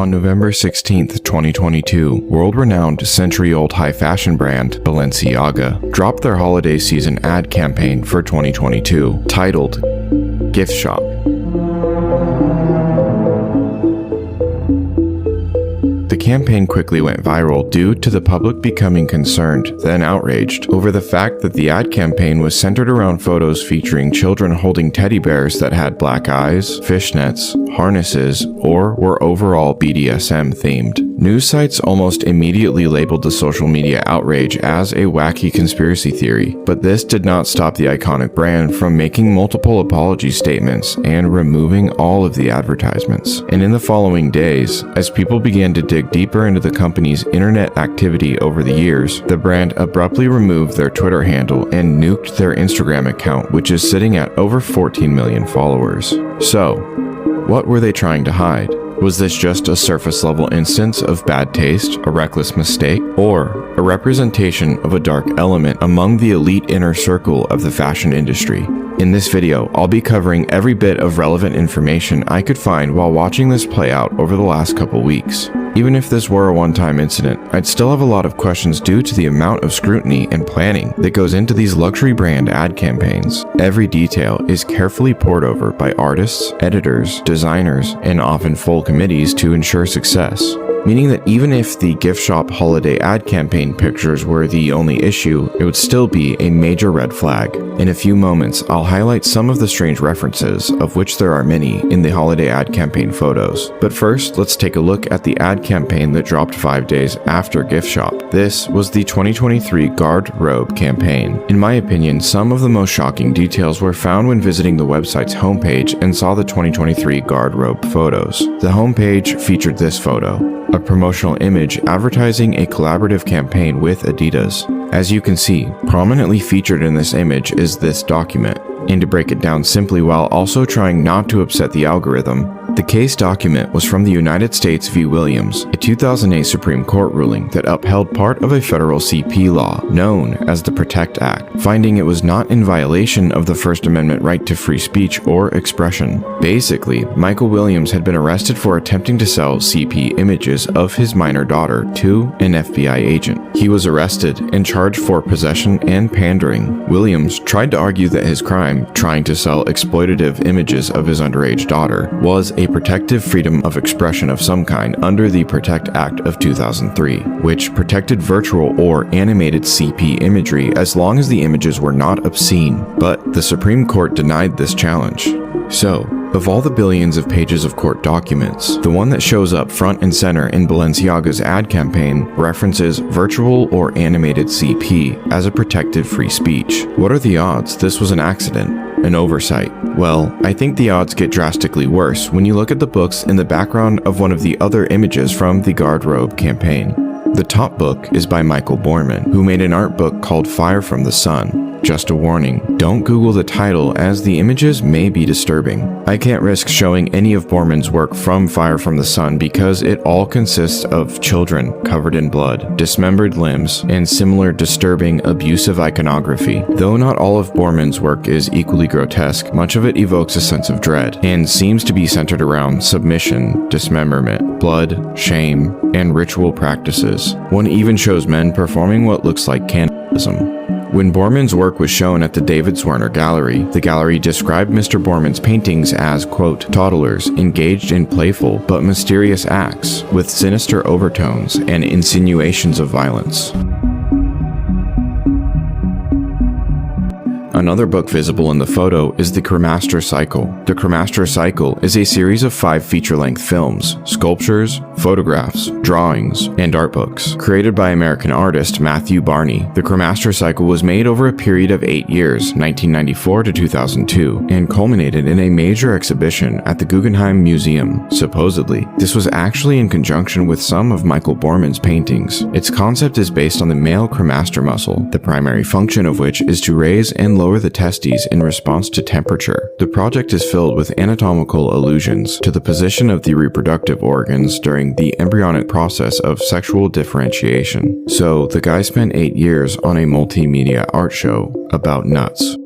On November 16, 2022, world-renowned century-old high-fashion brand Balenciaga dropped their holiday season ad campaign for 2022, titled Gift Shop. The campaign quickly went viral due to the public becoming concerned, then outraged, over the fact that the ad campaign was centered around photos featuring children holding teddy bears that had black eyes, fishnets, harnesses, or were overall BDSM themed. News sites almost immediately labeled the social media outrage as a wacky conspiracy theory, but this did not stop the iconic brand from making multiple apology statements and removing all of the advertisements. And in the following days, as people began to dig deeper into the company's internet activity over the years, the brand abruptly removed their Twitter handle and nuked their Instagram account, which is sitting at over 14 million followers. So, what were they trying to hide? Was this just a surface-level instance of bad taste, a reckless mistake, or a representation of a dark element among the elite inner circle of the fashion industry? In this video, I'll be covering every bit of relevant information I could find while watching this play out over the last couple weeks. Even if this were a one-time incident, I'd still have a lot of questions due to the amount of scrutiny and planning that goes into these luxury brand ad campaigns. Every detail is carefully pored over by artists, editors, designers, and often full committees to ensure success. Meaning that even if the gift shop holiday ad campaign pictures were the only issue, it would still be a major red flag. In a few moments, I'll highlight some of the strange references, of which there are many, in the holiday ad campaign photos. But first, let's take a look at the ad campaign that dropped 5 days after Gift Shop. This was the 2023 Garde-Robe campaign. In my opinion, some of the most shocking details were found when visiting the website's homepage and saw the 2023 Garde-Robe photos. The homepage featured this photo, a promotional image advertising a collaborative campaign with Adidas. As you can see, prominently featured in this image is this document. And to break it down simply while also trying not to upset the algorithm, the case document was from the United States v. Williams, a 2008 Supreme Court ruling that upheld part of a federal CP law known as the PROTECT Act, finding it was not in violation of the First Amendment right to free speech or expression. Basically, Michael Williams had been arrested for attempting to sell CP images of his minor daughter to an FBI agent. He was arrested and charged for possession and pandering. Williams tried to argue that his crime, trying to sell exploitative images of his underage daughter, was a protective freedom of expression of some kind under the PROTECT Act of 2003, which protected virtual or animated CP imagery as long as the images were not obscene. But the Supreme Court denied this challenge. So, of all the billions of pages of court documents, the one that shows up front and center in Balenciaga's ad campaign references virtual or animated CP as a protected free speech. What are the odds this was an accident? An oversight? Well, I think the odds get drastically worse when you look at the books in the background of one of the other images from the Garde-Robe campaign. The top book is by Michael Borman, who made an art book called Fire from the Sun. Just a warning, don't Google the title as the images may be disturbing. I can't risk showing any of Borman's work from Fire from the Sun because it all consists of children covered in blood, dismembered limbs, and similar disturbing, abusive iconography. Though not all of Borman's work is equally grotesque, much of it evokes a sense of dread and seems to be centered around submission, dismemberment, blood, shame, and ritual practices. One even shows men performing what looks like cannibalism. When Borman's work was shown at the David Zwirner Gallery, the gallery described Mr. Borman's paintings as, quote, toddlers engaged in playful but mysterious acts with sinister overtones and insinuations of violence. Another book visible in the photo is The Cremaster Cycle. The Cremaster Cycle is a series of 5 feature-length films, sculptures, photographs, drawings, and art books. Created by American artist Matthew Barney, The Cremaster Cycle was made over a period of 8 years, 1994 to 2002, and culminated in a major exhibition at the Guggenheim Museum. Supposedly, this was actually in conjunction with some of Michael Borman's paintings. Its concept is based on the male cremaster muscle, the primary function of which is to raise and lower the testes in response to temperature. The project is filled with anatomical allusions to the position of the reproductive organs during the embryonic process of sexual differentiation. So the guy spent 8 years on a multimedia art show about nuts.